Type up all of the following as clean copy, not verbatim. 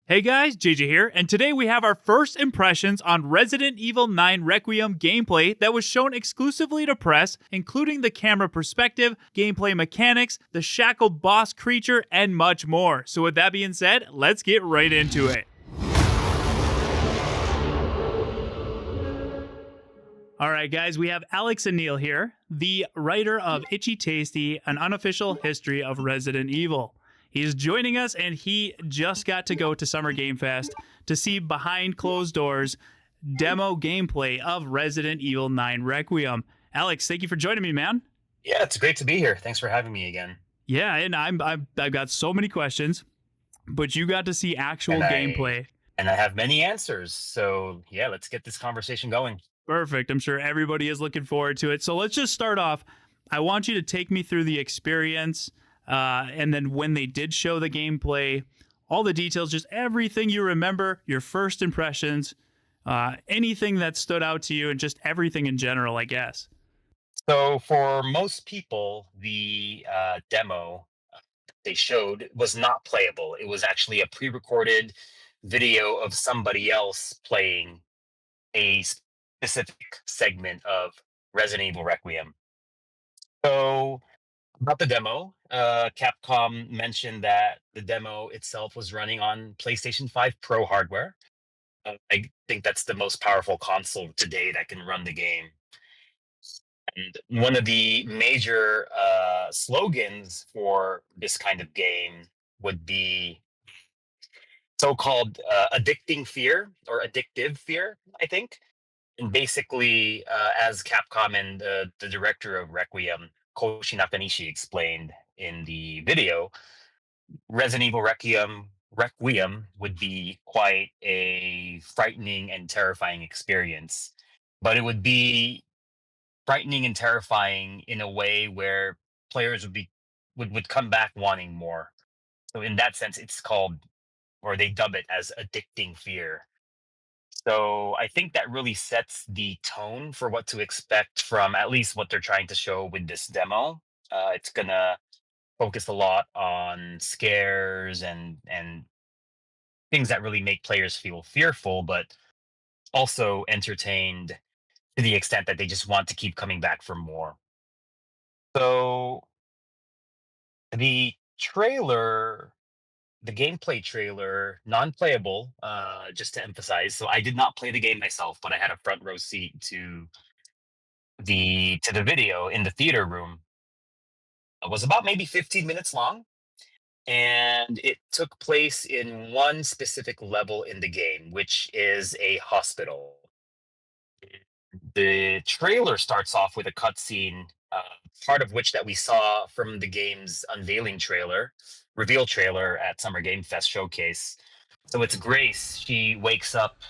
Hey guys, JJ here, and today we have our first impressions on Resident Evil 9 Requiem gameplay that was shown exclusively to press, including the camera perspective, gameplay mechanics, the shackled boss creature, and much more. So with that being said, let's get right into it. All right, guys, we have Alex and Neil here, the writer of Itchy Tasty, an unofficial history of Resident Evil. He's joining us, and he just got to go to Summer Game Fest to see behind closed doors demo gameplay of Resident Evil 9 Requiem. Alex, thank you for joining me, man. Yeah, it's great to be here. Thanks for having me again. Yeah, and I've got so many questions, but you got to see actual And gameplay. I have many answers. So yeah, let's get this conversation going. Perfect. I'm sure everybody is looking forward to it. So let's just start off. I want you to take me through the experience, and then when they did show the gameplay, all the details, just everything you remember, your first impressions, anything that stood out to you, and just everything in general, I guess. So for most people, the demo they showed was not playable. It was actually a pre-recorded video of somebody else playing a specific segment of Resident Evil Requiem. So about the demo, Capcom mentioned that the demo itself was running on PlayStation 5 Pro hardware. I think that's the most powerful console today that can run the game. And one of the major slogans for this kind of game would be so-called addicting fear or addictive fear, I think. And basically, as Capcom and the director of Requiem, Koshi Nakanishi, explained in the video, Resident Evil Requiem would be quite a frightening and terrifying experience, but it would be frightening and terrifying in a way where players would come back wanting more. So in that sense, it's called, or they dub it as addicting fear. So I think that really sets the tone for what to expect from at least what they're trying to show with this demo. It's gonna focus a lot on scares and things that really make players feel fearful, but also entertained to the extent that they just want to keep coming back for more. So the trailer, the gameplay trailer, non-playable, just to emphasize. So I did not play the game myself, but I had a front row seat to the video in the theater room. It was about maybe 15 minutes long, and it took place in one specific level in the game, which is a hospital. The trailer starts off with a cutscene, part of which that we saw from the game's unveiling trailer, reveal trailer at Summer Game Fest showcase. So it's Grace. She wakes up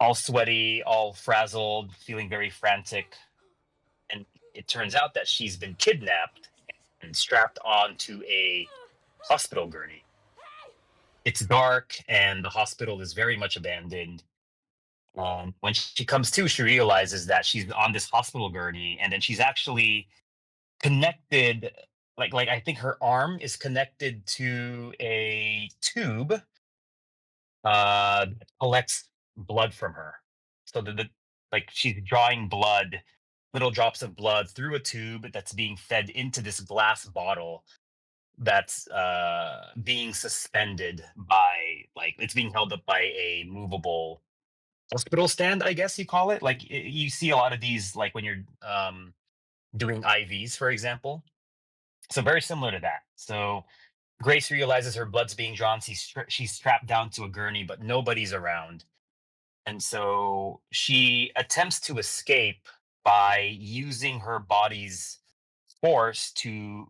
all sweaty, all frazzled, feeling very frantic, and it turns out that she's been kidnapped and strapped onto a hospital gurney. It's dark, and the hospital is very much abandoned. When she comes to, she realizes that she's on this hospital gurney, and then she's actually connected. Like I think her arm is connected to a tube that collects blood from her. So like she's drawing blood, little drops of blood through a tube that's being fed into this glass bottle that's being suspended by, like, it's being held up by a movable hospital stand, I guess you call it. Like you see a lot of these, like when you're doing IVs, for example. So very similar to that. So Grace realizes her blood's being drawn. She's strapped down to a gurney, but nobody's around. And so she attempts to escape by using her body's force to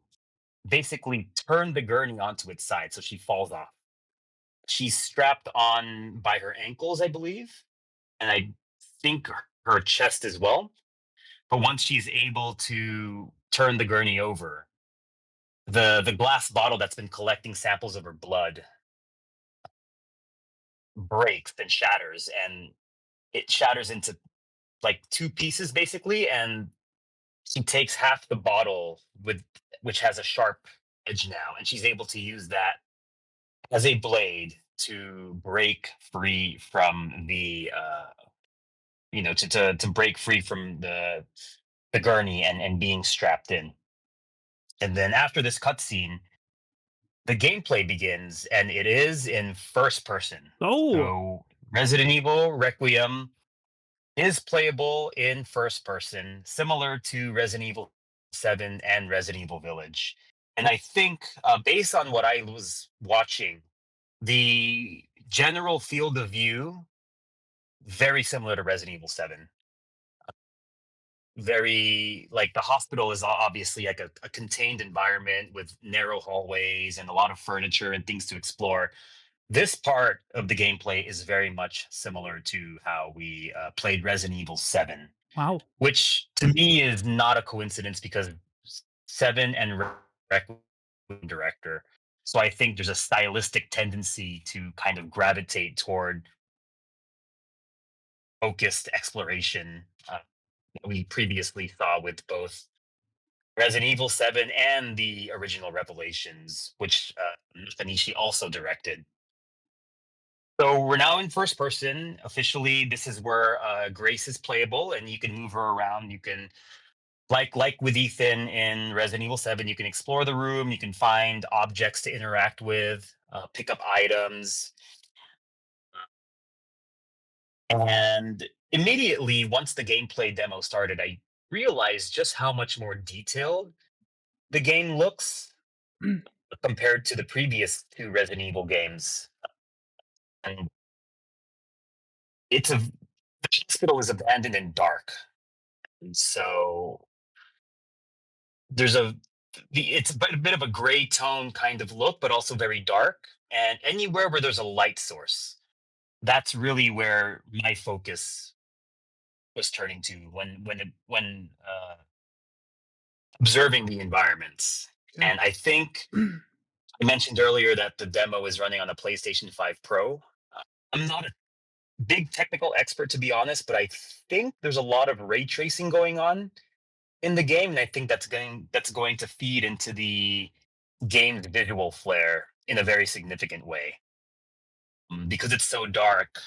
basically turn the gurney onto its side. So she falls off. She's strapped on by her ankles, I believe, and I think her chest as well. But once she's able to turn the gurney over, the glass bottle that's been collecting samples of her blood breaks and shatters, and it shatters into like two pieces basically, and she takes half the bottle with which has a sharp edge now, and she's able to use that as a blade to break free from to break free from the gurney and being strapped in. And then after this cutscene, the gameplay begins, and it is in first person. Oh, So Resident Evil Requiem is playable in first person, similar to Resident Evil 7 and Resident Evil Village. And I think, based on what I was watching, the general field of view very similar to Resident Evil 7. Very like the hospital is obviously like a contained environment with narrow hallways and a lot of furniture and things to explore. This part of the gameplay is very much similar to how we played Resident Evil 7, wow. which to me is not a coincidence because 7 and Requiem director. So I think there's a stylistic tendency to kind of gravitate toward focused exploration that we previously saw with both Resident Evil 7 and the original Revelations, which Kanishi also directed. So we're now in first person. Officially, this is where Grace is playable, and you can move her around. You can, like with Ethan in Resident Evil 7, you can explore the room. You can find objects to interact with, pick up items, and immediately once the gameplay demo started, I realized just how much more detailed the game looks compared to the previous two Resident Evil games. And the hospital is abandoned and dark. And so there's it's a bit of a gray tone kind of look, but also very dark. And anywhere where there's a light source, that's really where my focus was turning to when observing the environments. Yeah. And I think I mentioned earlier that the demo is running on a PlayStation 5 Pro. I'm not a big technical expert to be honest, but I think there's a lot of ray tracing going on in the game, and I think that's going to feed into the game's visual flair in a very significant way. Because it's so dark,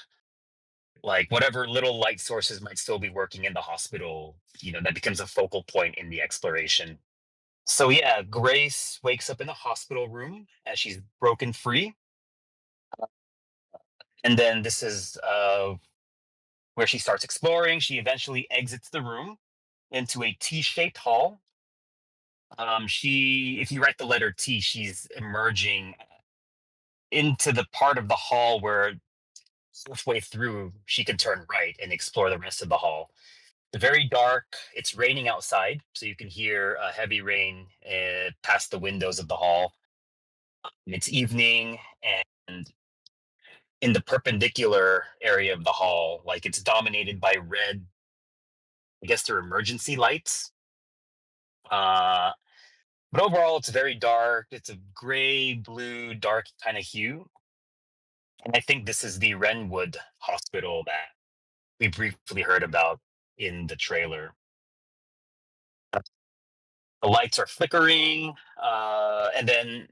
like whatever little light sources might still be working in the hospital, that becomes a focal point in the exploration. So yeah, Grace wakes up in the hospital room as she's broken free, and then this is where she starts exploring. She eventually exits the room into a T-shaped hall. If you write the letter T, she's emerging into the part of the hall where halfway through she can turn right and explore the rest of the hall. It's very dark. It's raining outside, so you can hear heavy rain past the windows of the hall. It's evening, and in the perpendicular area of the hall, like it's dominated by red. I guess they're emergency lights. Uh, but overall, it's very dark. It's a gray, blue, dark kind of hue. And I think this is the Renwood Hospital that we briefly heard about in the trailer. The lights are flickering, and then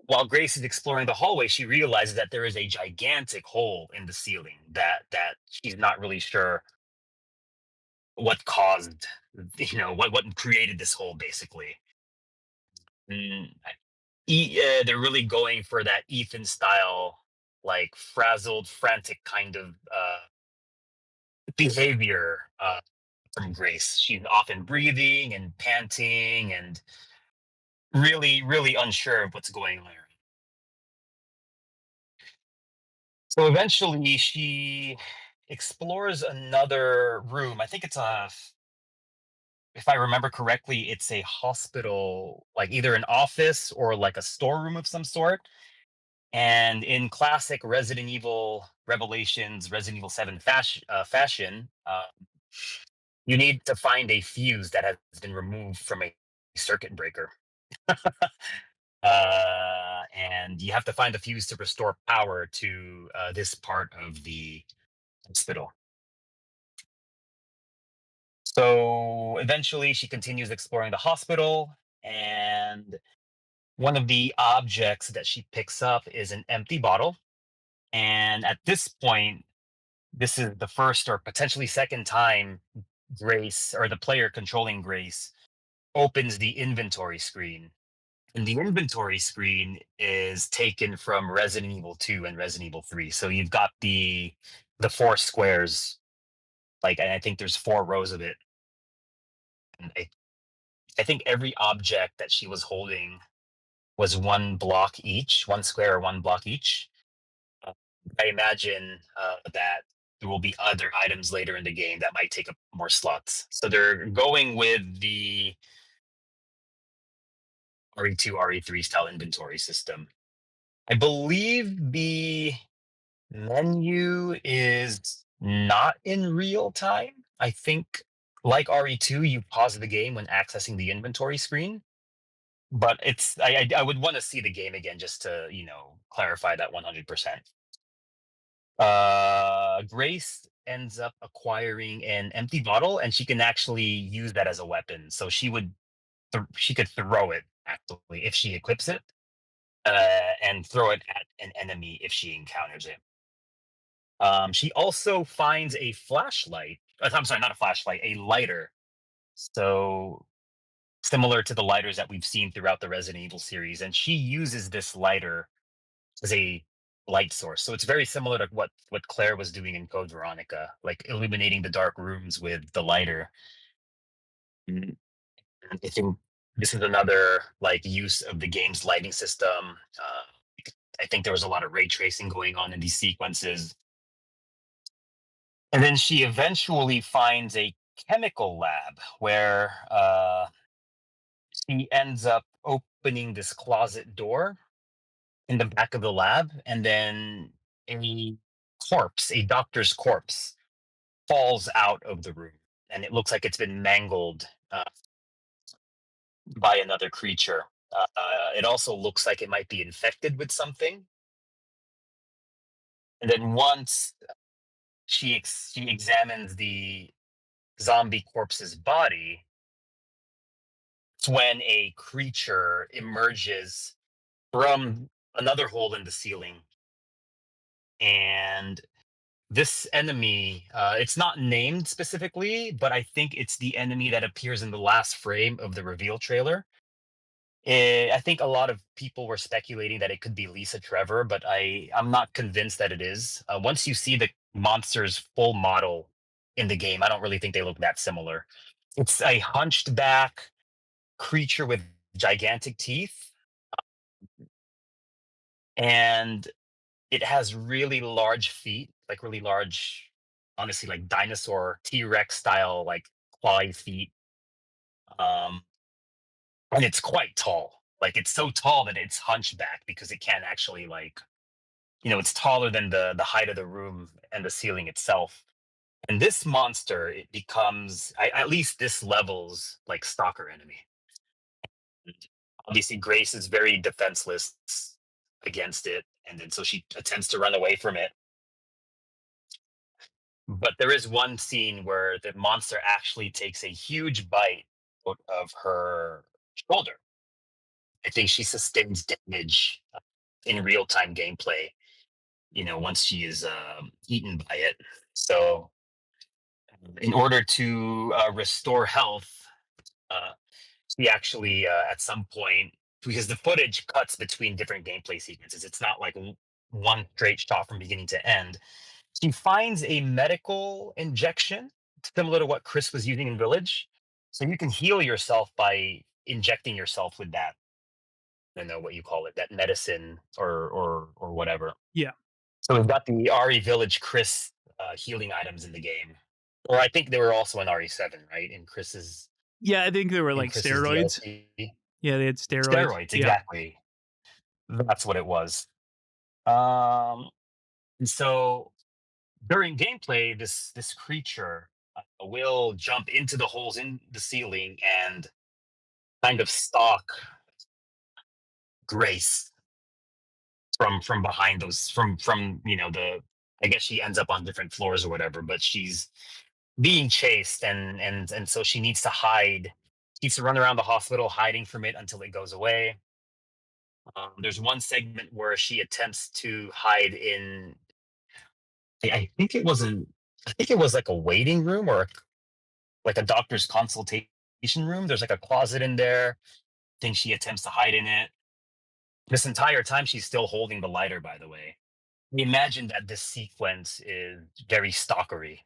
while Grace is exploring the hallway, she realizes that there is a gigantic hole in the ceiling that she's not really sure what caused, what created this hole, basically. Mm, they're really going for that Ethan style, like frazzled, frantic kind of behavior from Grace. She's often breathing and panting and really, really unsure of what's going on. So eventually she explores another room. I think if I remember correctly, it's a hospital, like either an office or like a storeroom of some sort. And in classic Resident Evil Revelations, Resident Evil 7 fashion, you need to find a fuse that has been removed from a circuit breaker. And you have to find the fuse to restore power to this part of the hospital. So eventually, she continues exploring the hospital, and one of the objects that she picks up is an empty bottle. And at this point, this is the first or potentially second time Grace, or the player controlling Grace, opens the inventory screen. And the inventory screen is taken from Resident Evil 2 and Resident Evil 3. So you've got the four squares, like, and I think there's four rows of it. And I think every object that she was holding was one block each, one square or one block each. Uh, I imagine that there will be other items later in the game that might take up more slots. So they're going with the RE2, RE3 style inventory system. I believe the menu is not in real time. I think, like RE2, you pause the game when accessing the inventory screen. But I would want to see the game again just to clarify that 100%. Grace ends up acquiring an empty bottle, and she can actually use that as a weapon. So she could throw it actually if she equips it, and throw it at an enemy if she encounters it. She also finds a flashlight. I'm sorry, not a flashlight, a lighter. So similar to the lighters that we've seen throughout the Resident Evil series, and she uses this lighter as a light source. So it's very similar to what Claire was doing in Code Veronica, like illuminating the dark rooms with the lighter. Mm, and I think this is another like use of the game's lighting system. I think there was a lot of ray tracing going on in these sequences. And then she eventually finds a chemical lab where she ends up opening this closet door in the back of the lab, and then a a doctor's corpse, falls out of the room, and it looks like it's been mangled by another creature. It also looks like it might be infected with something. And then once she examines the zombie corpse's body, it's when a creature emerges from another hole in the ceiling. And this enemy, it's not named specifically, but I think it's the enemy that appears in the last frame of the reveal trailer. I think a lot of people were speculating that it could be Lisa Trevor, but I'm not convinced that it is. Once you see the monster's full model in the game, I don't really think they look that similar. It's a hunched back creature with gigantic teeth, and it has really large feet, like really large, honestly, like dinosaur T-Rex style, like clawy feet. Um, and it's quite tall. Like it's so tall that it's hunchback because it can't actually like, it's taller than the height of the room and the ceiling itself. And this monster, it becomes at least this level's like stalker enemy. And obviously, Grace is very defenseless against it, and then so she attempts to run away from it. But there is one scene where the monster actually takes a huge bite out of her shoulder. I think she sustains damage in real time gameplay, once she is eaten by it. So, in order to restore health, uh, she actually, at some point, because the footage cuts between different gameplay sequences, it's not like one straight shot from beginning to end. She finds a medical injection similar to what Chris was using in Village. So you can heal yourself by injecting yourself with that. I don't know what you call it, that medicine or whatever. Yeah. So we've got the RE Village Chris healing items in the game, or I think they were also in RE7, right? Yeah, I think they were In like Chris's steroids. DLC, Yeah, they had steroids. steroids, Yeah. exactly. That's what it was. Um, and so during gameplay, this creature will jump into the holes in the ceiling and kind of stalk Grace from behind those from the. I guess she ends up on different floors or whatever, but she's being chased, and so she needs to hide. She needs to run around the hospital hiding from it until it goes away. There's one segment where she attempts to hide in. I think it was an. I think it was like a waiting room or like a doctor's consultation room. There's like a closet in there. I think she attempts to hide in it. This entire time, she's still holding the lighter. By the way, we imagine that this sequence is very stalkery.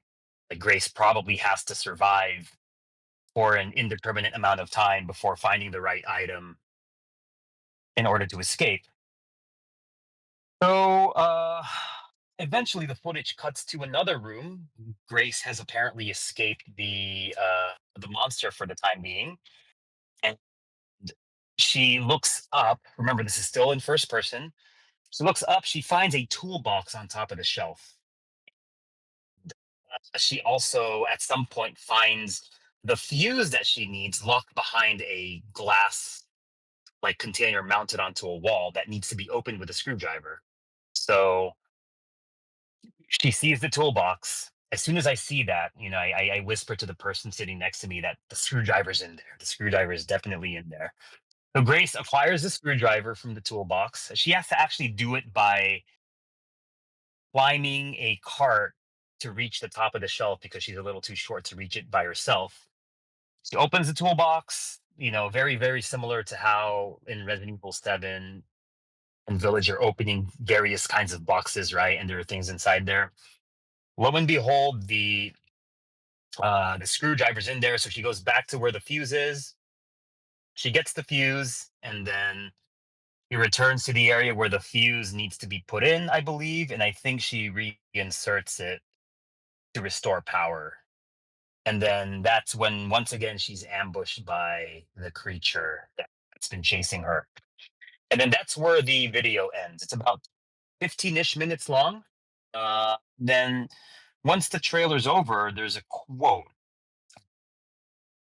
Like Grace probably has to survive for an indeterminate amount of time before finding the right item in order to escape. So eventually, the footage cuts to another room. Grace has apparently escaped the monster for the time being, and she looks up. Remember, this is still in first person. She looks up. She finds a toolbox on top of the shelf. She also, at some point, finds the fuse that she needs locked behind a glass like container mounted onto a wall that needs to be opened with a screwdriver. So she sees the toolbox. As soon as I see that, I whisper to the person sitting next to me that the screwdriver's in there. The screwdriver is definitely in there. So Grace acquires the screwdriver from the toolbox. She has to actually do it by climbing a cart to reach the top of the shelf because she's a little too short to reach it by herself. She opens the toolbox, very, very similar to how in Resident Evil 7 and Village you're opening various kinds of boxes, right? And there are things inside there. Lo and behold, the screwdriver's in there, so she goes back to where the fuse is. She gets the fuse, and then he returns to the area where the fuse needs to be put in, I believe, and I think she reinserts it to restore power. And then that's when once again she's ambushed by the creature that's been chasing her. And then that's where the video ends. It's about 15-ish minutes long. Then once the trailer's over, there's a quote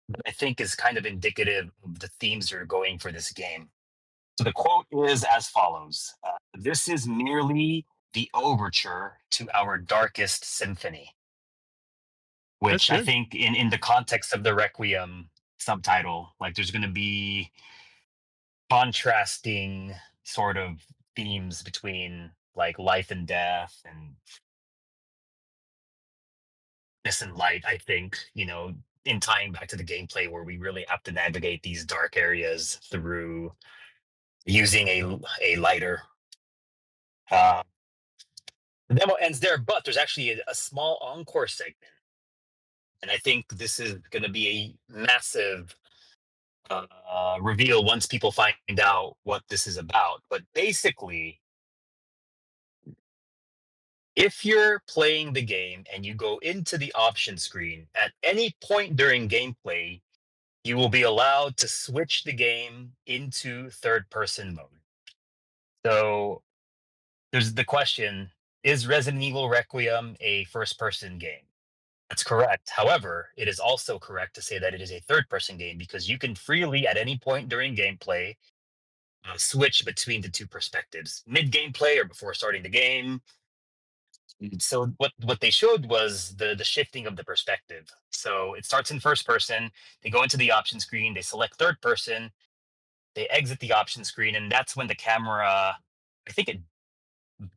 that I think is kind of indicative of the themes they're going for this game. So the quote is as follows: "This is merely the overture to our darkest symphony," That's which I good. think, in the context of the Requiem subtitle, like there's going to be contrasting sort of themes between like life and death and this and light. I think in tying back to the gameplay where we really have to navigate these dark areas through using a lighter. Uh, the demo ends there, but there's actually a small encore segment, and I think this is going to be a massive reveal once people find out what this is about. But basically, if you're playing the game and you go into the option screen at any point during gameplay, you will be allowed to switch the game into third person mode. So there's the question: is Resident Evil Requiem a first person game? That's correct. However, it is also correct to say that it is a third person game because you can freely, at any point during gameplay, switch between the two perspectives, mid gameplay or before starting the game. So what they showed was the shifting of the perspective. So it starts in first person, they go into the option screen, they select third person, they exit the option screen, and that's when the camera, I think it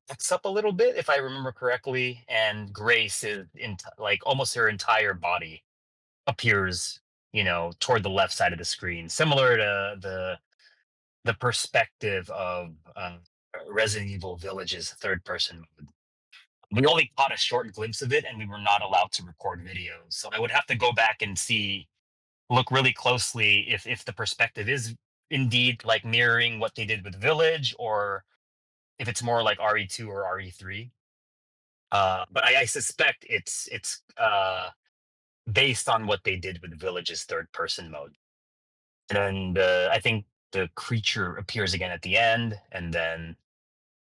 backs up a little bit if I remember correctly, and Grace is in like almost her entire body appears, toward the left side of the screen, similar to the perspective of Resident Evil Village's third person mode. We only caught a short glimpse of it, and we were not allowed to record videos. So I would have to go back and look really closely if the perspective is indeed like mirroring what they did with Village, or if it's more like RE2 or RE3. But I suspect it's based on what they did with Village's third person mode. And I think the creature appears again at the end, and then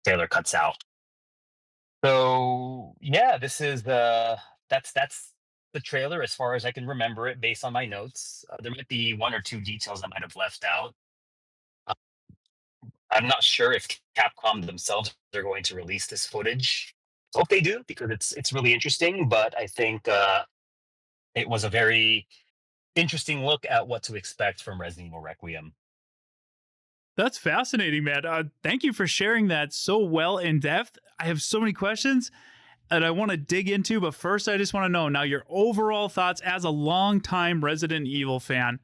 Taylor cuts out. So yeah, this is that's the trailer as far as I can remember it based on my notes. There might be one or two details I might have left out. Uh, I'm not sure if Capcom themselves are going to release this footage. Hope they do because it's really interesting. But I think it was a very interesting look at what to expect from Resident Evil Requiem. That's fascinating, man. Thank you for sharing that so well in depth. I have so many questions that I want to dig into, but first, I just want to know now your overall thoughts as a longtime Resident Evil fan.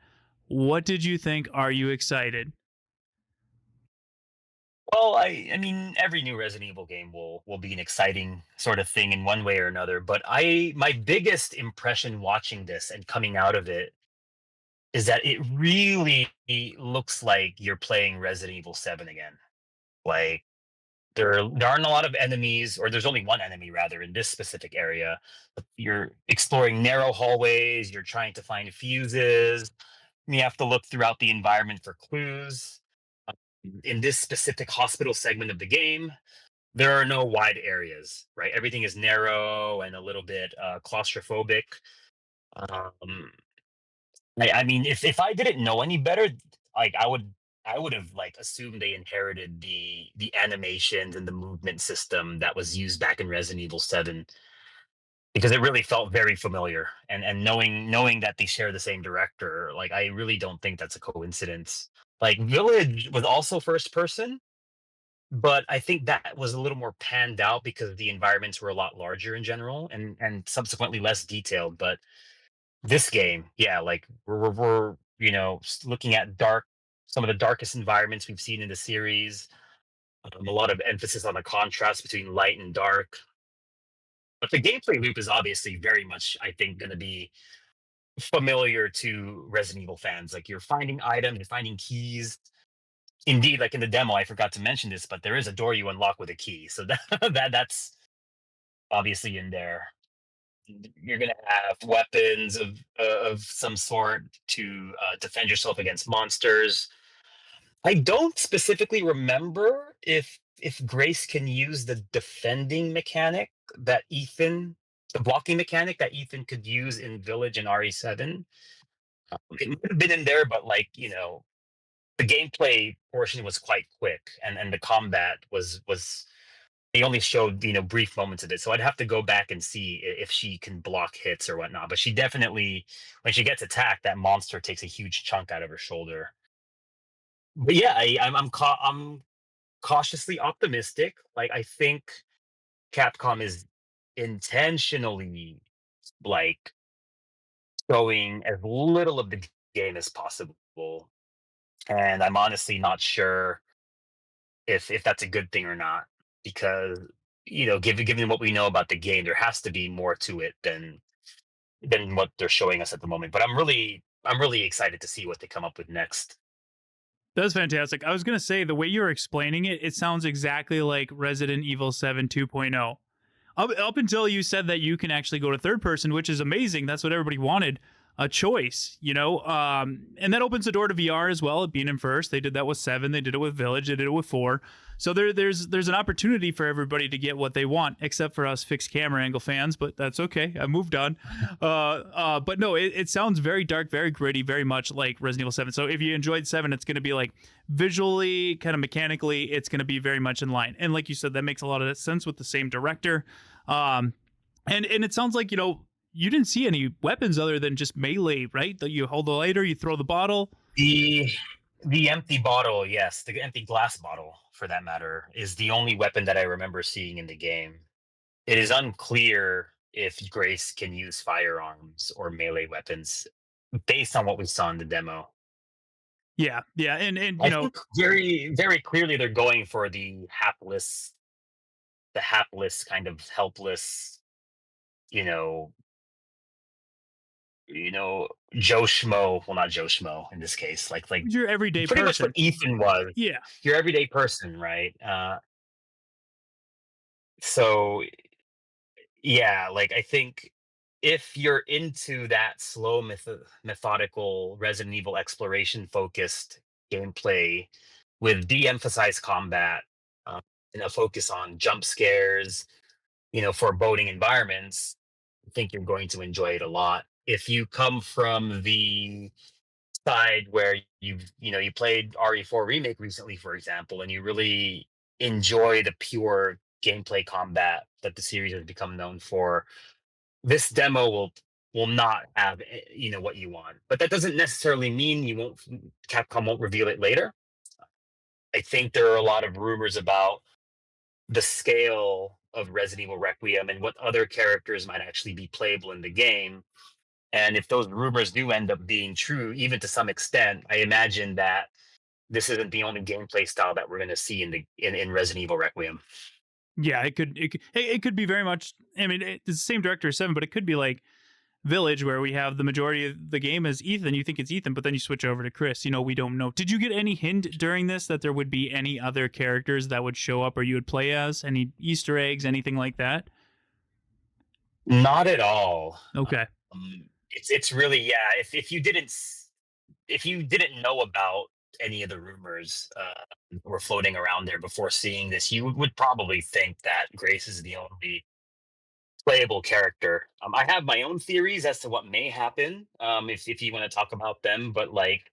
What did you think? Are you excited? Well, I mean, every new Resident Evil game will be an exciting sort of thing in one way or another. But my biggest impression watching this and coming out of it is that it really looks like you're playing Resident Evil 7 again. Like there aren't a lot of enemies, or there's only one enemy rather in this specific area. But you're exploring narrow hallways, you're trying to find fuses, you have to look throughout the environment for clues. In this specific hospital segment of the game, there are no wide areas, right? Everything is narrow and a little bit claustrophobic. Um, I mean, if I didn't know any better, like I would have like assumed they inherited the animations and the movement system that was used back in Resident Evil 7, because it really felt very familiar. And knowing that they share the same director, like I really don't think that's a coincidence. Like Village was also first person, but I think that was a little more panned out because the environments were a lot larger in general and subsequently less detailed. But this game, yeah, like we're looking at some of the darkest environments we've seen in the series. A lot of emphasis on the contrast between light and dark. But the gameplay loop is obviously very much, I think, going to be familiar to Resident Evil fans. Like you're finding items, you're finding keys. Indeed, like in the demo, I forgot to mention this, but there is a door you unlock with a key. So that's obviously in there. You're gonna have weapons of some sort to defend yourself against monsters. I don't specifically remember if Grace can use the defending mechanic that Ethan, the blocking mechanic that Ethan could use in Village and RE7. It might have been in there, but like the gameplay portion was quite quick, and the combat was they only showed brief moments of it. So I'd have to go back and see if she can block hits or whatnot. But she definitely, when she gets attacked, that monster takes a huge chunk out of her shoulder. But yeah, I'm cautiously optimistic. Like I think Capcom is intentionally like showing as little of the game as possible, and I'm honestly not sure if that's a good thing or not, because given what we know about the game, there has to be more to it than what they're showing us at the moment. But I'm really excited to see what they come up with next. That's fantastic. I was going to say, the way you're explaining it, it sounds exactly like Resident Evil 7 2.0. Up until you said that you can actually go to third person, which is amazing. That's what everybody wanted, a choice, and that opens the door to VR as well. Being in first, they did that with 7, they did it with Village, they did it with 4. So there's an opportunity for everybody to get what they want, except for us fixed camera angle fans. But that's okay. I moved on. But no, it sounds very dark, very gritty, very much like Resident Evil 7. So if you enjoyed 7, it's going to be like visually, kind of mechanically, it's going to be very much in line. And like you said, that makes a lot of sense with the same director. Um, and it sounds like you didn't see any weapons other than just melee, right? That you hold the lighter, you throw the bottle. The the empty bottle, yes, the empty glass bottle, for that matter, is the only weapon that I remember seeing in the game. It is unclear if Grace can use firearms or melee weapons based on what we saw in the demo. Yeah, yeah, and I think very, very clearly they're going for the hapless kind of helpless, you know, Joe Schmo. Well, not Joe Schmo in this case. Like your everyday pretty much what person. Ethan was. Yeah, Your everyday person, right? So yeah, like I think if you're into that slow methodical Resident Evil exploration focused gameplay with de-emphasized combat, uh, and a focus on jump scares, foreboding environments, I think you're going to enjoy it a lot. If you come from the side where you played RE4 remake recently, for example, and you really enjoy the pure gameplay combat that the series has become known for, this demo will not have what you want. But that doesn't necessarily mean you won't Capcom won't reveal it later. I think there are a lot of rumors about the scale of Resident Evil Requiem and what other characters might actually be playable in the game. And if those rumors do end up being true, even to some extent, I imagine that this isn't the only gameplay style that we're going to see in Resident Evil Requiem. Yeah, it could be very much. I mean, it's the same director as 7, but it could be like Village, where we have the majority of the game as Ethan. You think it's Ethan, but then you switch over to Chris. We don't know. Did you get any hint during this that there would be any other characters that would show up or you would play as? Any Easter eggs, anything like that? Not at all. Okay. It's really, yeah. If you didn't know about any of the rumors were floating around there before seeing this, you would probably think that Grace is the only playable character. I have my own theories as to what may happen, if you want to talk about them, but like,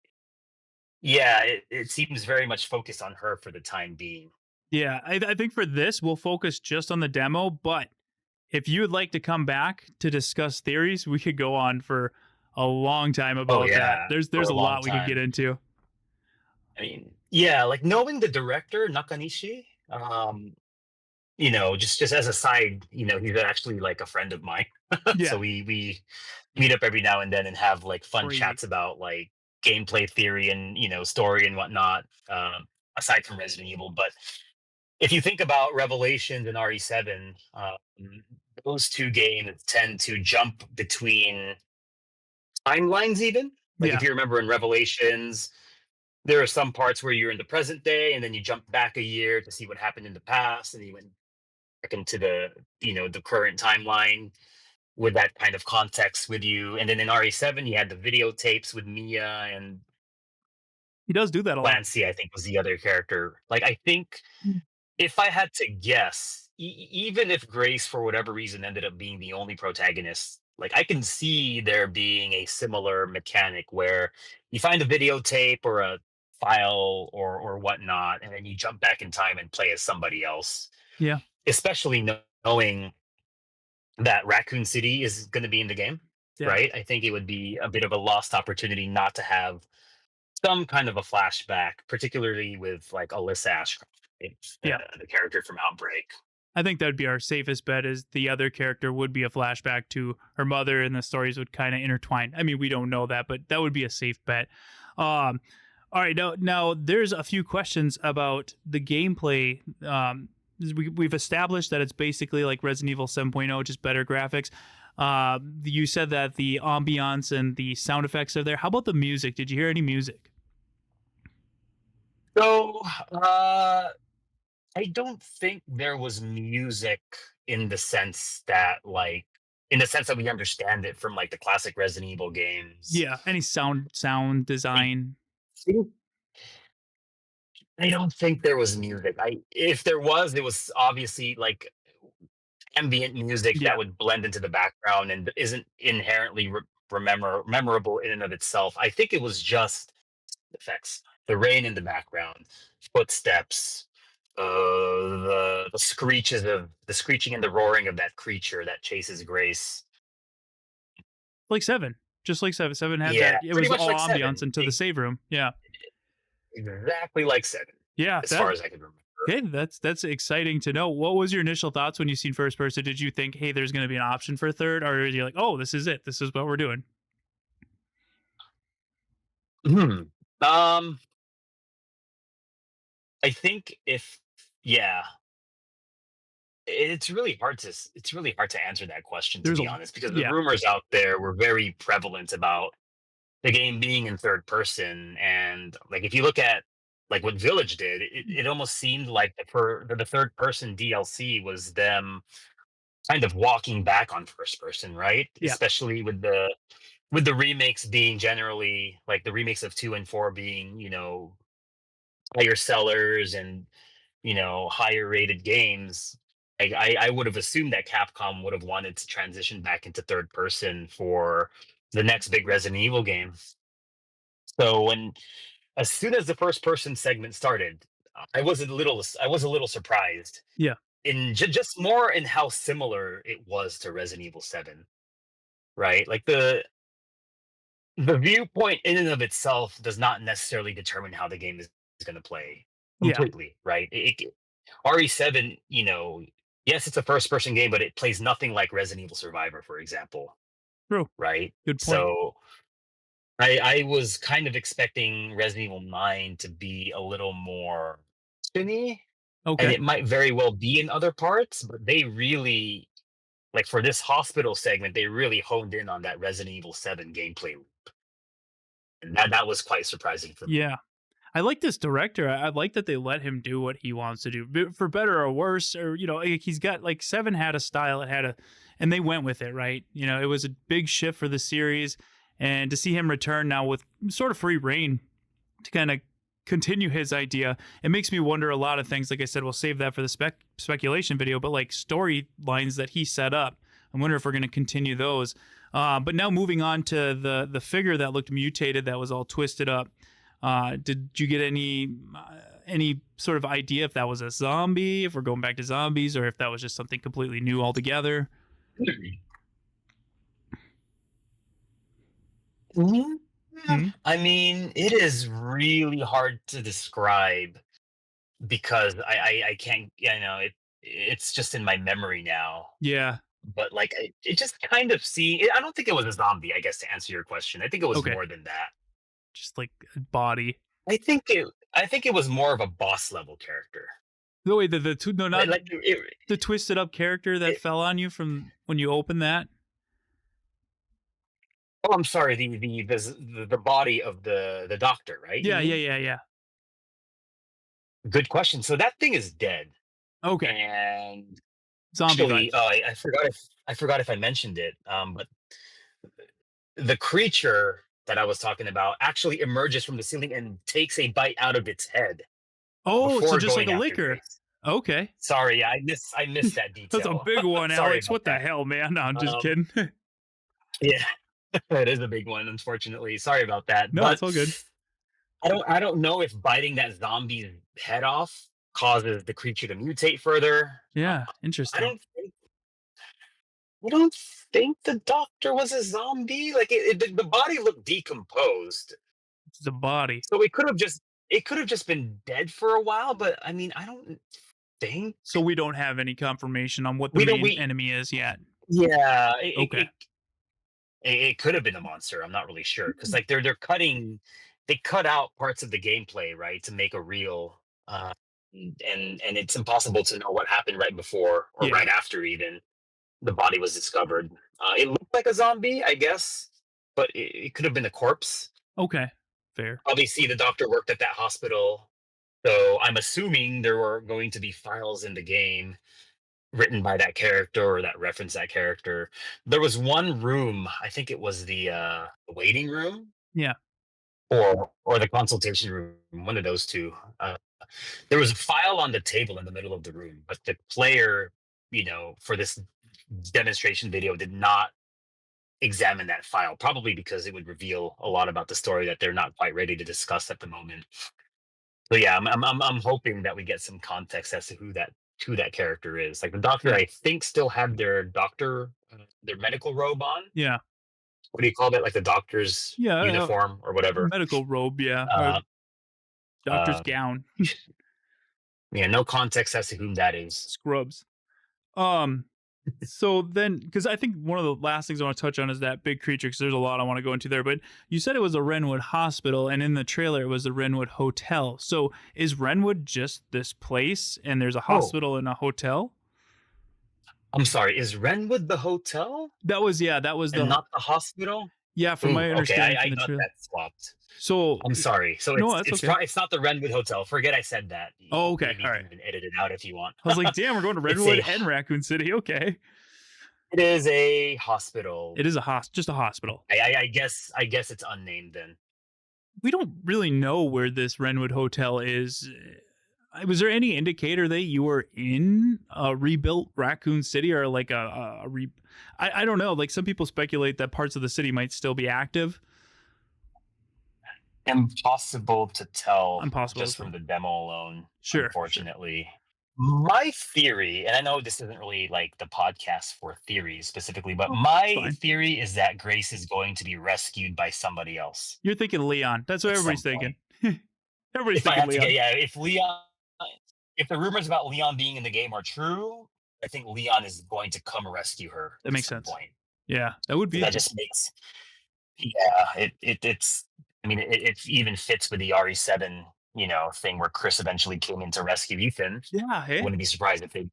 yeah, it seems very much focused on her for the time being. Yeah, I think for this we'll focus just on the demo. But if you would like to come back to discuss theories, we could go on for a long time Oh about that. yeah, There's for a a long lot we could get time. into. I mean, yeah, like knowing the director Nakanishi, just as a side, he's actually like a friend of mine. Yeah, So we meet up every now and then and have like fun crazy. chats about like gameplay theory and story and whatnot. Aside from Resident Evil, but if you think about Revelations and RE7, those two games tend to jump between timelines. Even like if Yeah, you remember in Revelations, there are some parts where you're in the present day and then you jump back a year to see what happened in the past, and you went back into the current timeline with that kind of context with you. And then in RE7, you had the videotapes with Mia and he does do that a lot. Clancy, I think was the other character. Like, I think if I had to guess, even if Grace, for whatever reason, ended up being the only protagonist, like I can see there being a similar mechanic where you find a videotape or a file or whatnot, and then you jump back in time and play as somebody else. Yeah, Especially knowing that Raccoon City is going to be in the game, yeah, right? I think it would be a bit of a lost opportunity not to have some kind of a flashback, particularly with like Alyssa Ashcroft, yeah. the character from Outbreak. I think that'd be our safest bet. Is the other character would be a flashback to her mother, and the stories would kind of intertwine. I mean, we don't know that, but that would be a safe bet. Um, all right, now there's a few questions about the gameplay. We've established that it's basically like Resident Evil 7.0, just better graphics. You said that the ambiance and the sound effects are there. How about the music? Did you hear any music? So uh, I don't think there was music in the sense that we understand it from like the classic Resident Evil games. Yeah, any sound I design? think I don't think there was music. I If there was, it was obviously like ambient music that Yeah, would blend into the background and isn't inherently memorable in and of itself. I think it was just effects, the rain in the background, footsteps, the screeching and the roaring of that creature that chases Grace. like 7. Just like 7. 7 had that. Yeah, It pretty was much all like ambiance Seven. into the save room. Yeah. Exactly like Seven, Yeah, as that far as I can remember. okay, that's exciting to know. What was your initial thoughts when you seen first person? Did you think, "Hey, there's going to be an option for third," or are you like, "Oh, this is it. This is what we're doing?" Hmm. Um, I think if yeah, it's really hard to answer that question, to There's be a honest, because the yeah, rumors out there were very prevalent about the game being in third person. And like if you look at like what Village did, it almost seemed like the third person DLC was them kind of walking back on first person, right? yeah. Especially with the remakes being generally like the remakes of 2 and 4 being, higher sellers and higher rated games. I would have assumed that Capcom would have wanted to transition back into third person for the next big Resident Evil game. So as soon as the first person segment started, I was a little surprised Yeah. in just more in how similar it was to Resident Evil 7, right? Like the viewpoint in and of itself does not necessarily determine how the game is going to play. Yeah, completely, right? RE7, yes, it's a first person game, but it plays nothing like Resident Evil Survivor, for example, true. right? Good point. So I was kind of expecting Resident Evil 9 to be a little more spinny, and Okay. it might very well be in other parts, but they really, like for this hospital segment, they really honed in on that Resident Evil 7 gameplay, and that was quite surprising for me. Yeah. I like this director. I like that they let him do what he wants to do, for better or worse. Or like he's got like Seven had a style, it had a, and they went with it, right? It was a big shift for the series, and to see him return now with sort of free reign to kind of continue his idea, it makes me wonder a lot of things. Like I said, we'll save that for the speculation video, but like storylines that he set up, I wonder if we're going to continue those. But now moving on to the figure that looked mutated, that was all twisted up. Did you get any sort of idea if that was a zombie, if we're going back to zombies, or if that was just something completely new altogether? Mhm. Hmm? I mean, it is really hard to describe because I can't, it's just in my memory now. Yeah. But like, it just kind of I don't think it was a zombie, I guess, to answer your question. I think it was Okay. more than that. Just like a body. I think it was more of a boss level character. No, wait, no, not Like the twisted up character that it fell on you from when you opened that. oh, I'm sorry, the body of the doctor, right? You Yeah, yeah, mean? yeah, yeah. Good question. So that thing is dead. Okay. And Zombie actually, vibes. I forgot if I mentioned it. But the creature that I was talking about actually emerges from the ceiling and takes a bite out of its head Oh, so before just like a going after liquor. Grace. Okay. Sorry, yeah, I missed that That's a detail. big one, Sorry Alex. about What the that. hell, man? No, I'm just Um, kidding. yeah, it is a big one, unfortunately. Sorry about that. No, But it's all good. I don't know if biting that zombie's head off causes the creature to mutate further. Yeah, I interesting. don't think I don't think the doctor was a zombie. Like the body looked decomposed, It's a body. so it could have just been dead for a while. But I mean, I don't think So we don't have any confirmation on what the we don't main we enemy is yet. yeah Okay. it could have been a monster. I'm not really sure because like they cut out parts of the gameplay, right, to make a real and it's impossible to know what happened right before or Yeah. right after even the body was discovered. It looked like a zombie, I guess, but it could have been a corpse. Okay. Fair. Obviously, the doctor worked at that hospital, so I'm assuming there were going to be files in the game written by that character or that reference that character. There was one room, I think it was the waiting room Yeah. or the consultation room, one of those two. There was a file on the table in the middle of the room, but the player, for this demonstration video did not examine that file, probably because it would reveal a lot about the story that they're not quite ready to discuss at the moment. So yeah, I'm hoping that we get some context as to who that character is. Like the doctor, Yeah. I think still had their medical robe on. Yeah. What do you call that? Like the doctor's Yeah. uniform or whatever. Medical robe. Yeah. Or Uh, doctor's uh, gown. yeah, no context as to whom that is. Scrubs. Um. So then, because I think one of the last things I want to touch on is that big creature, because there's a lot I want to go into there. But you said it was a Renwood hospital, and in the trailer it was the Renwood Hotel. So is Renwood just this place, and there's a Oh, hospital and a hotel? I'm sorry. Is Renwood the hotel That was and the not the hospital? yeah, from Ooh, my okay. understanding I from the got trailer. that swapped. So I'm sorry. So no, it's that's it's okay. pro- it's not the Renwood Hotel. Forget I said that. Oh, okay, Maybe all you right. can even edit it out if you want. I was like, damn, we're going to It's Redwood and Raccoon City. Okay, it is a hospital. it is just a hospital. I guess it's unnamed then. We don't really know where this Renwood Hotel is. Was there any indicator that you were in a rebuilt Raccoon City or like I don't know. Like some people speculate that parts of the city might still be active. Impossible to tell Impossible just to from tell. the demo alone, Sure, sure. unfortunately. My theory, and I know this isn't really like the podcast for theories specifically, but Oh, it's my fine. theory is that Grace is going to be rescued by somebody else You're thinking Leon. That's what at everybody's some thinking. point. Everybody's If I thinking had to get, Leon. yeah, if Leon if the rumors about Leon being in the game are true, I think Leon is going to come rescue her That at makes some sense. point. Yeah, that would So be that just interesting. makes, yeah, it's. I mean, it even fits with the RE7, thing where Chris eventually came in to rescue Ethan. Yeah, I hey, wouldn't be surprised if they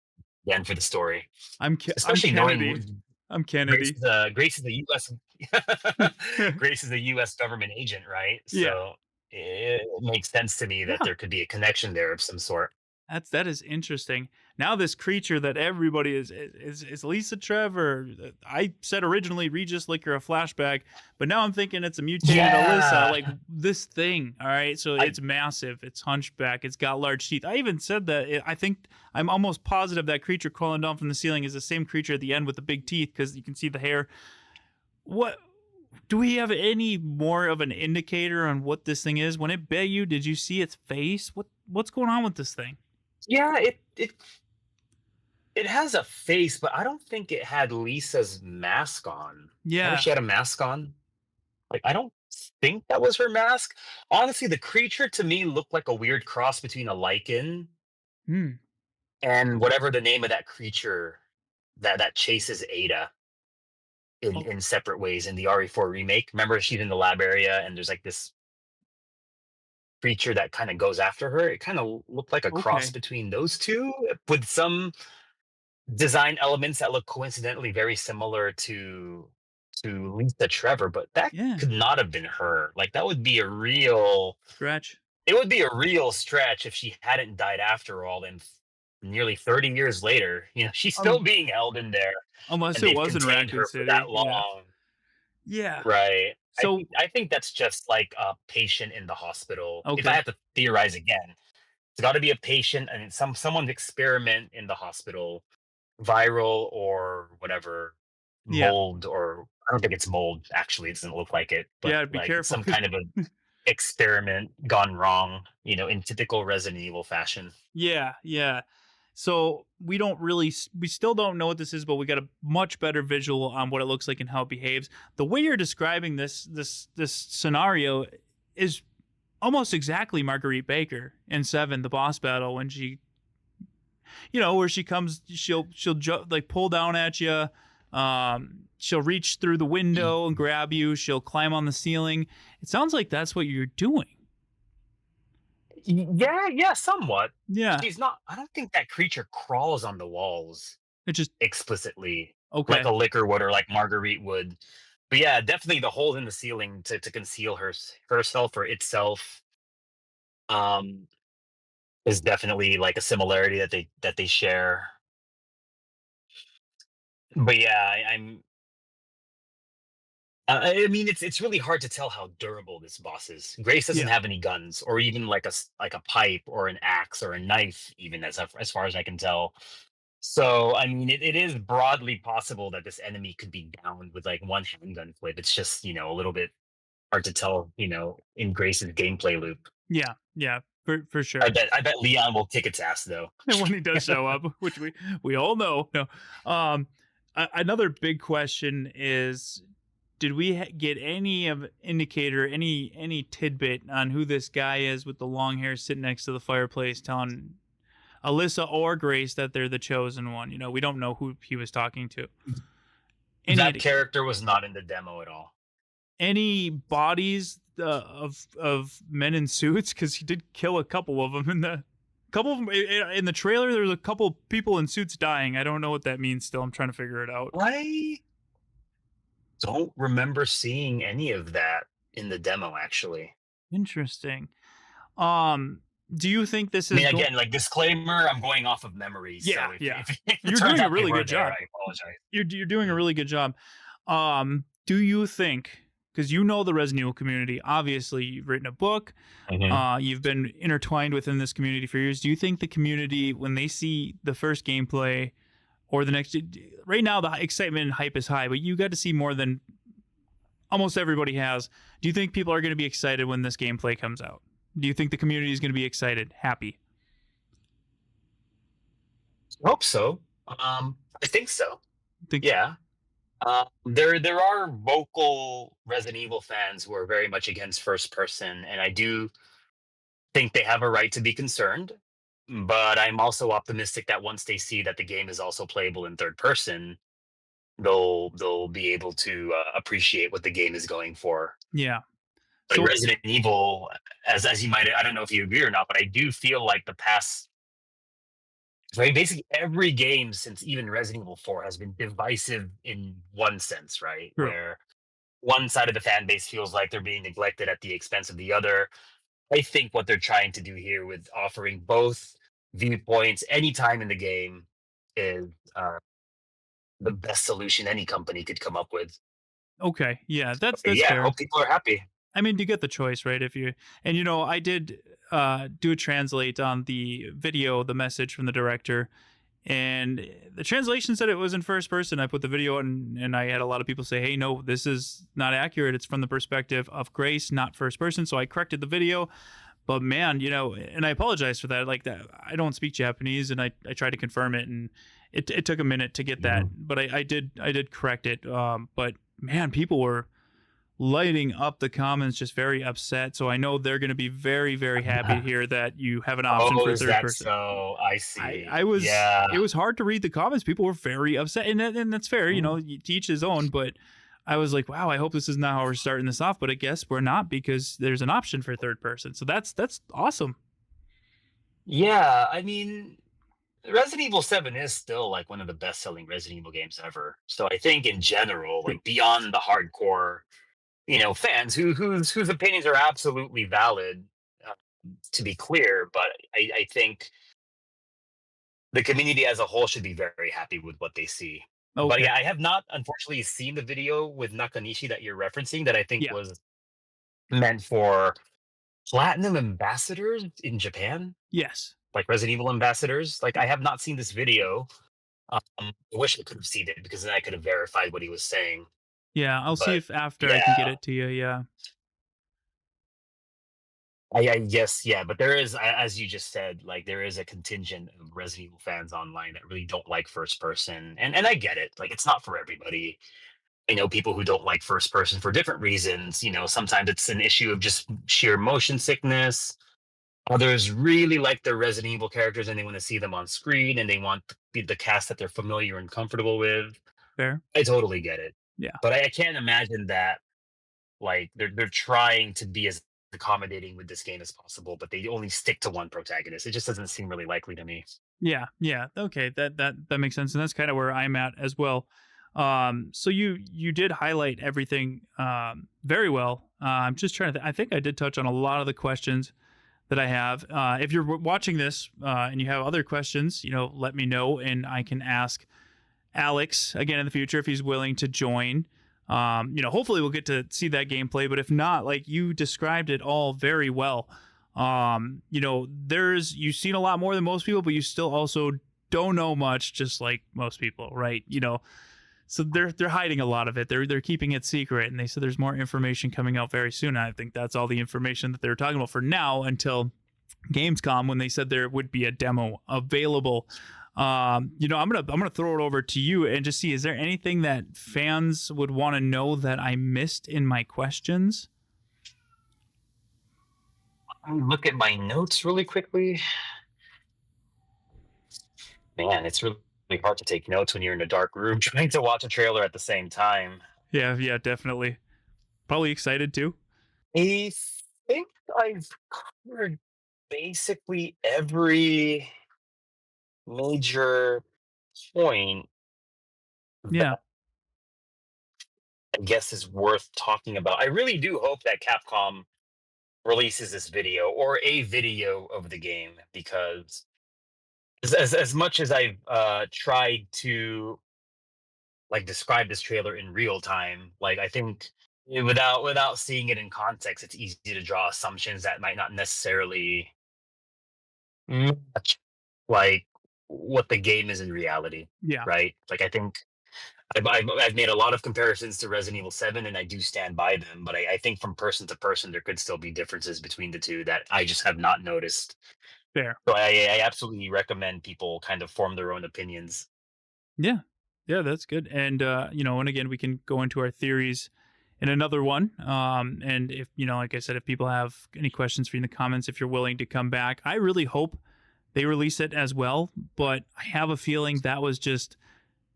again for the story, I'm especially Kennedy. knowing I'm Grace Kennedy. is Grace is a U.S. Grace is a U.S. government agent, right? Yeah, So it makes sense to me that yeah. there could be a connection there of some sort. That is interesting. Now this creature that everybody is Lisa Trevor. I said originally Regis Licker a flashback, but now I'm thinking it's a mutated Alyssa, Yeah, like this thing. All right, so I it's massive, it's hunchback, it's got large teeth. I even said that I think I'm almost positive that creature crawling down from the ceiling is the same creature at the end with the big teeth because you can see the hair. What do we have any more of an indicator on what this thing is? When it bit you, did you see its face? What's going on with this thing? yeah, it has a face, but I don't think it had Lisa's mask on. Remember Yeah. she had a mask on? Like, I don't think that was her mask. Honestly, the creature to me looked like a weird cross between a lichen Hmm. and whatever the name of that creature that chases Ada in Oh, in separate ways in the RE4 remake. Remember she's in the lab area and there's like this creature that kind of goes after her. It kind of looked like a cross okay. between those two with some design elements that look coincidentally very similar to Lisa Trevor, but that Yeah. could not have been her. Like that would be a real Stretch. it would be a real stretch if she hadn't died after all and nearly 30 years later, she's still Um, being held in there unless and it they've was in contained Raccoon her for that City. Yeah. long. Yeah. Right. I So think I think that's just like a patient in the hospital. If I okay. have to theorize again, it's got to be a patient and someone's experiment in the hospital, viral or whatever, Yeah. mold or I don't think it's mold. Actually, it doesn't look like it, but Yeah. Be like it's careful some because kind of a experiment gone wrong, in typical Resident Evil fashion. yeah. Yeah. So we don't really, we still don't know what this is, but we got a much better visual on what it looks like and how it behaves. The way you're describing this scenario is almost exactly Marguerite Baker in Seven, the boss battle, when she, where she comes, like pull down at you. She'll reach through the window and grab you. She'll climb on the ceiling. It sounds like that's what you're doing. Yeah, yeah, somewhat. Yeah. She's not. I don't think that creature crawls on the walls It just explicitly like a okay. liquor would or like Marguerite would. But yeah, definitely the hole in the ceiling to conceal herself or itself um is definitely like a similarity that they share. But yeah, I mean it's really hard to tell how durable this boss is. Grace doesn't Yeah. have any guns or even like like a pipe or an axe or a knife even as far as I can tell. So, I mean, it is broadly possible that this enemy could be downed with like one handgun flip. It's just, a little bit hard to tell, in Grace's gameplay loop. Yeah. Yeah. For I sure. bet I bet Leon will kick its ass though. And when he does show up, which we all know. No. Another big question is, did we get any of indicator, any tidbit on who this guy is with the long hair sitting next to the fireplace, telling Alyssa or Grace that they're the chosen one? We don't know who he was talking to. Any That indicator? character was not in the demo at all. Any bodies of men in suits? Because he did kill a couple of them in the couple of them in the trailer. There's a couple people in suits dying. I don't know what that means. Still, I'm trying to figure it out. I don't remember seeing any of that in the demo actually. Interesting. Um, do you think this I is mean, going? again, like disclaimer, I'm going off of memory. Yeah, So if, yeah. if it You're turns doing a out they really were good there, job. I apologize. You're doing a Mm. really good job. Do you think? Because the Resident Evil community, obviously, you've written a book. Mhm. You've been intertwined within this community for years. Do you think the community, when they see the first gameplay or the next, right now the excitement and hype is high, but you got to see more than almost everybody has. Do you think people are going to be excited when this gameplay comes out? Do you think the community is going to be excited, happy? Hope so. I think so. Think Yeah. There are vocal Resident Evil fans who are very much against first person, and I do think they have a right to be concerned. but I'm also optimistic that once they see that the game is also playable in third person, they'll be able to appreciate what the game is going for. Yeah. Like So Resident Evil, as you might, I don't know if you agree or not, but I do feel like the past, right, basically every game since even Resident Evil 4 has been divisive in one sense, right? true. Where one side of the fan base feels like they're being neglected at the expense of the other. I think what they're trying to do here with offering both viewpoints anytime in the game is the best solution any company could come up with. Okay. Yeah, that's Yeah, I fair. hope people are happy. I mean, you get the choice, right? If you and I did do a translate on the video, the message from the director, and the translation said it was in first person. I put the video on, and I had a lot of people say, "Hey, no, this is not accurate. It's from the perspective of Grace, not first person." So I corrected the video. But man, and I apologize for that. Like that, I don't speak Japanese, and I tried to confirm it, and it took a minute to get that, Mhm. but I did correct it. But man, people were lighting up the comments, just very upset. So I know they're going to be very, very happy to hear that you have an option Oh, for is third that person. so? I I, see. I was, Yeah. it was hard to read the comments. People were very upset, and that's fair. Mm. To each his own. But I was like, wow, I hope this is not how we're starting this off. But I guess we're not because there's an option for third person. So that's awesome. Yeah, I mean, Resident Evil 7 is still like one of the best-selling Resident Evil games ever. So I think in general, True. like beyond the hardcore, fans whose opinions are absolutely valid, uh, to be clear, but I think the community as a whole should be very happy with what they see. But Okay. yeah, I have not unfortunately seen the video with Nakanishi that you're referencing that I think Yeah. was meant for platinum ambassadors in Japan, Yes. like Resident Evil ambassadors. Like I have not seen this video. I wish I could have seen it because then I could have verified what he was saying. Yeah. I'll see But if after I can get yeah, it to you. Yeah. I guess yeah. But there is, as you just said, like there is a contingent of Resident Evil fans online that really don't like first person, and I get it. Like it's not for everybody. I know people who don't like first person for different reasons. Sometimes it's an issue of just sheer motion sickness. Others really like their Resident Evil characters and they want to see them on screen and they want the cast that they're familiar and comfortable with. Fair. I totally get it. Yeah. But I can't imagine that like they're trying to be as accommodating with this game as possible, but they only stick to one protagonist. It just doesn't seem really likely to me. Yeah, yeah. Okay, that makes sense, and that's kind of where I'm at as well. So you did highlight everything very well. I'm just trying to. I think I did touch on a lot of the questions that I have. If you're watching this and you have other questions, let me know, and I can ask Alex again in the future if he's willing to join. Hopefully we'll get to see that gameplay, but if not, like you described it all very well. You've seen a lot more than most people, but you still also don't know much, just like most people, right? So they're hiding a lot of it. They're keeping it secret, and they said there's more information coming out very soon. I think that's all the information that they're talking about for now until Gamescom when they said there would be a demo available. I'm gonna throw it over to you and just see, is there anything that fans would want to know that I missed in my questions? Let me look at my notes really quickly. Man, it's really hard to take notes when you're in a dark room trying to watch a trailer at the same time. Yeah, yeah, definitely. Probably excited too. I think I've covered basically every major point Yeah, that I guess is worth talking about. I really do hope that Capcom releases this video or a video of the game because as much as I've tried to like describe this trailer in real time, like I think without seeing it in context, it's easy to draw assumptions that might not necessarily match like what the game is in reality, yeah, right? Like I think I've made a lot of comparisons to Resident Evil 7 and I do stand by them, but I think from person to person, there could still be differences between the two that I just have not noticed. fair. So I absolutely recommend people kind of form their own opinions. Yeah, yeah, that's good. And and again, we can go into our theories in another one. And if like I said, if people have any questions for you in the comments, if you're willing to come back, I really hope they release it as well, but I have a feeling that was just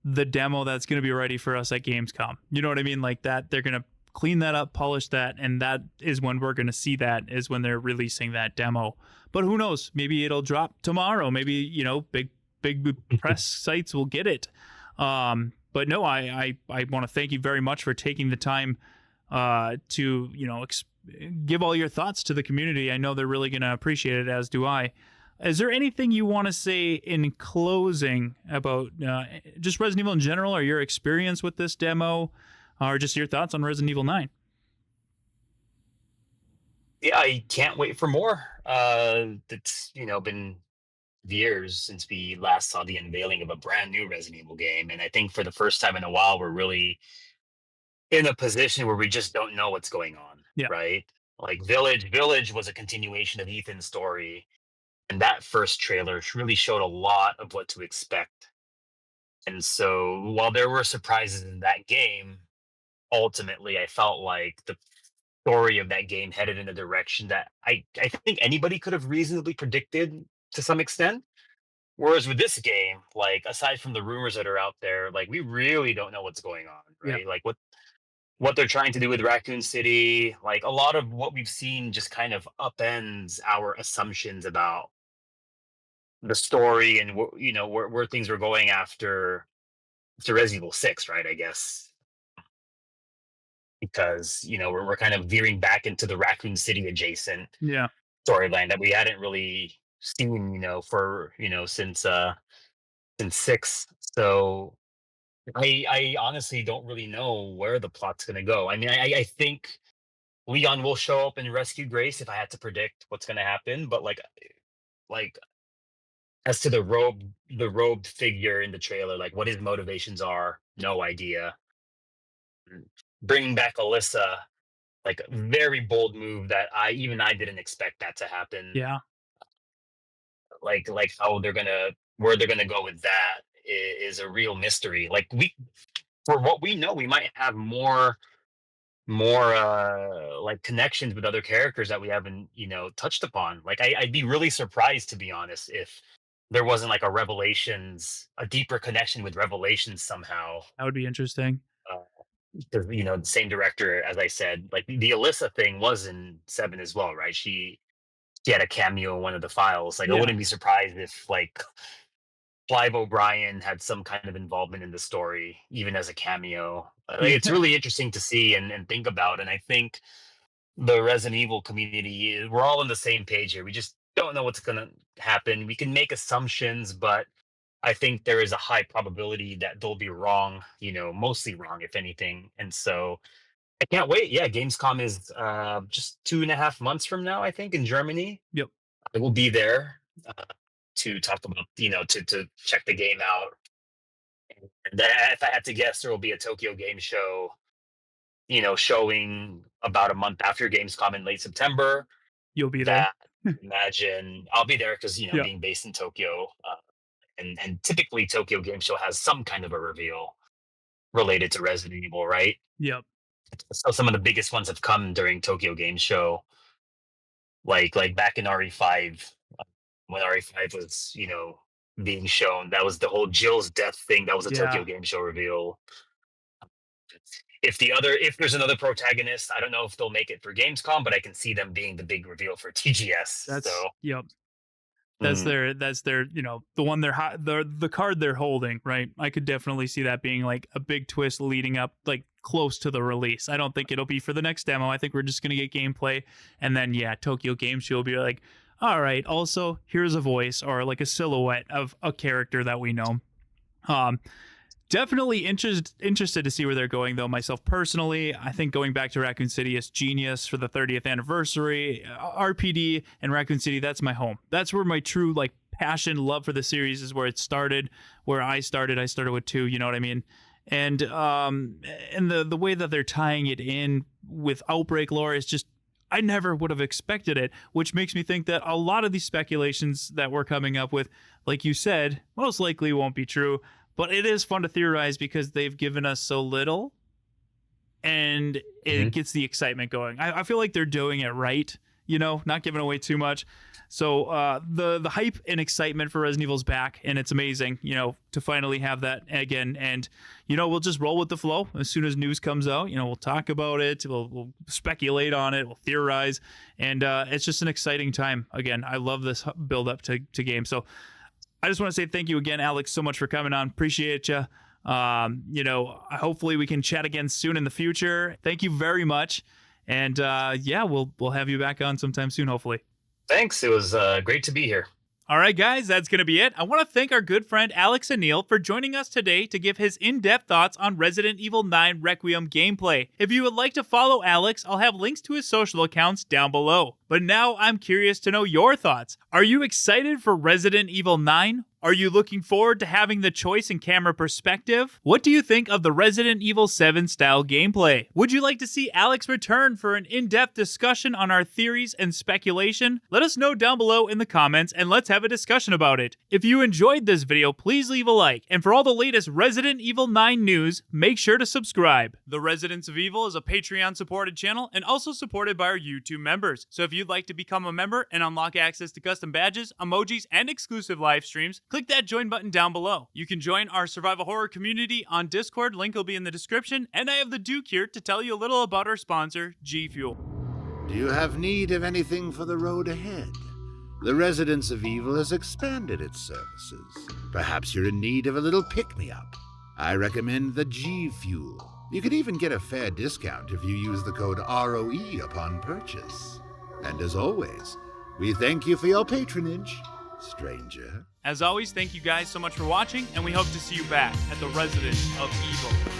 the demo that's going to be ready for us at Gamescom. You know what I mean? Like that, they're going to clean that up, polish that, and that is when we're going to see that, is when they're releasing that demo. But who knows? Maybe it'll drop tomorrow. Maybe, you know, big press sites will get it. But no, I want to thank you very much for taking the time to, you know, give all your thoughts to the community. I know they're really going to appreciate it, as do I. Is there anything you want to say in closing about just Resident Evil in general, or your experience with this demo, or just your thoughts on Resident Evil 9? Yeah, I can't wait for more. It's, you know, been years since we last saw the unveiling of a brand new Resident Evil game, and I think for the first time in a while, we're really in a position where we just don't know what's going on, Yeah. right? Like Village was a continuation of Ethan's story, and that first trailer really showed a lot of what to expect. And so while there were surprises in that game, ultimately I felt like the story of that game headed in a direction that I think anybody could have reasonably predicted to some extent. Whereas with this game, like aside from the rumors that are out there, like we really don't know what's going on, Yeah. right? Like what they're trying to do with Raccoon City, like a lot of what we've seen just kind of upends our assumptions about the story and you know where things were going after Resident Evil 6, right? I guess because you know we're kind of veering back into the Raccoon City adjacent Yeah. storyline that we hadn't really seen, you know, for you know since 6. So I honestly don't really know where the plot's gonna go. I mean, I think Leon will show up and rescue Grace if I had to predict what's gonna happen, but like as to the robed figure in the trailer, like what his motivations are, no idea. Bringing back Alyssa, like very bold move that I didn't expect that to happen. Yeah. Like how they're gonna where they're gonna go with that is a real mystery. Like we for what we know, we might have more like connections with other characters that we haven't you know touched upon. Like I'd be really surprised, to be honest, if there wasn't like a deeper connection with Revelations somehow. That would be interesting. uh, because you know the same director, as I said, like the Alyssa thing was in 7 as well, right? She had a cameo in one of the files. Like I Yeah. wouldn't be surprised if like Clive O'Brien had some kind of involvement in the story, even as a cameo. Like, it's Yeah. really interesting to see and think about. And I think the Resident Evil community, we're all on the same page here. We just don't know what's going to happen. We can make assumptions, but I think there is a high probability that they'll be wrong, you know, mostly wrong, if anything. And so I can't wait. Yeah, Gamescom is just 2.5 months from now, I think, in Germany. Yep. I will be there to talk about, you know, to check the game out. And then if I had to guess, there will be a Tokyo Game Show, you know, showing about a month after Gamescom in late September. You'll be there. That imagine I'll be there because you know Yeah. being based in Tokyo, and typically Tokyo Game Show has some kind of a reveal related to Resident Evil, right? Yep. So some of the biggest ones have come during Tokyo Game Show, like back in RE5, when RE5 was, you know, being shown. That was the whole Jill's death thing. That was a Yeah. Tokyo Game Show reveal. If there's another protagonist, I don't know if they'll make it for Gamescom, but I can see them being the big reveal for TGS. That's So yep. mm, That's their, you know, the one the card they're holding, right? I could definitely see that being like a big twist leading up like close to the release. I don't think it'll be for the next demo. I think we're just gonna get gameplay, and then yeah, Tokyo Game Show will be like, all right, also here's a voice or like a silhouette of a character that we know. Um, Definitely interested to see where they're going, though. Myself personally, I think going back to Raccoon City is genius for the 30th anniversary. RPD and Raccoon City, that's my home. That's where my true like passion, love for the series is where it started. Where I started with 2. You know what I mean? And the way that they're tying it in with Outbreak lore is just, I never would have expected it, which makes me think that a lot of these speculations that we're coming up with, like you said, most likely won't be true. But it is fun to theorize because they've given us so little, and it mhm. gets the excitement going. I feel like they're doing it right not giving away too much. So the hype and excitement for Resident Evil's back, and it's amazing, to finally have that again. And we'll just roll with the flow. As soon as news comes out, we'll talk about it, we'll speculate on it, we'll theorize, and it's just an exciting time. Again, I love this build up to game. So I just want to say thank you again, Alex, so much for coming on. Appreciate you. Hopefully we can chat again soon in the future. Thank you very much. And we'll have you back on sometime soon, hopefully. Thanks. It was great to be here. All right, guys, that's going to be it. I want to thank our good friend Alex O'Neill for joining us today to give his in-depth thoughts on Resident Evil 9 Requiem gameplay. If you would like to follow Alex, I'll have links to his social accounts down below. But now I'm curious to know your thoughts. Are you excited for Resident Evil 9? Are you looking forward to having the choice in camera perspective? What do you think of the Resident Evil 7 style gameplay? Would you like to see Alex return for an in-depth discussion on our theories and speculation? Let us know down below in the comments and let's have a discussion about it. If you enjoyed this video, please leave a like. And for all the latest Resident Evil 9 news, make sure to subscribe. The Residents of Evil is a Patreon supported channel and also supported by our YouTube members. So if you'd like to become a member and unlock access to custom badges, emojis, and exclusive live streams, click that join button down below. You can join our survival horror community on Discord, link will be in the description, and I have the Duke here to tell you a little about our sponsor, G Fuel. Do you have need of anything for the road ahead? The Residents of Evil has expanded its services. Perhaps you're in need of a little pick-me-up. I recommend the G Fuel. You can even get a fair discount if you use the code ROE upon purchase. And as always, we thank you for your patronage, stranger. As always, thank you guys so much for watching, and we hope to see you back at the Residents of Evil.